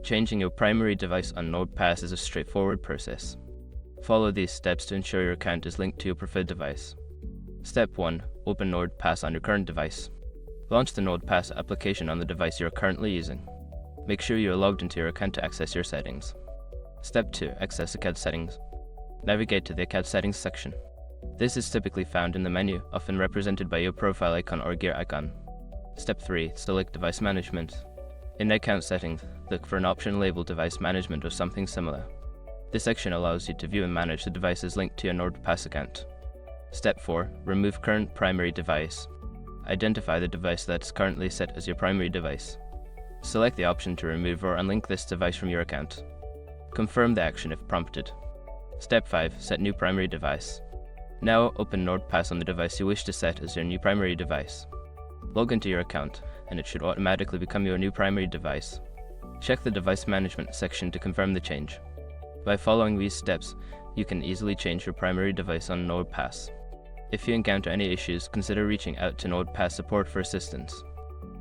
Changing your primary device on NordPass is a straightforward process. Follow these steps to ensure your account is linked to your preferred device. Step 1. Open NordPass on your current device. Launch the NordPass application on the device you are currently using. Make sure you are logged into your account to access your settings. Step 2. Access account settings. Navigate to the account settings section. This is typically found in the menu, often represented by your profile icon or gear icon. Step 3. Select device management. In account settings, look for an option labeled device management or something similar. This section allows you to view and manage the devices linked to your NordPass account. Step 4. Remove current primary device. Identify the device that is currently set as your primary device. Select the option to remove or unlink this device from your account. Confirm the action if prompted. Step 5. Set new primary device. Now open NordPass on the device you wish to set as your new primary device. Log into your account, and it should automatically become your new primary device. Check the device management section to confirm the change. By following these steps, you can easily change your primary device on NordPass. If you encounter any issues, consider reaching out to NordPass support for assistance.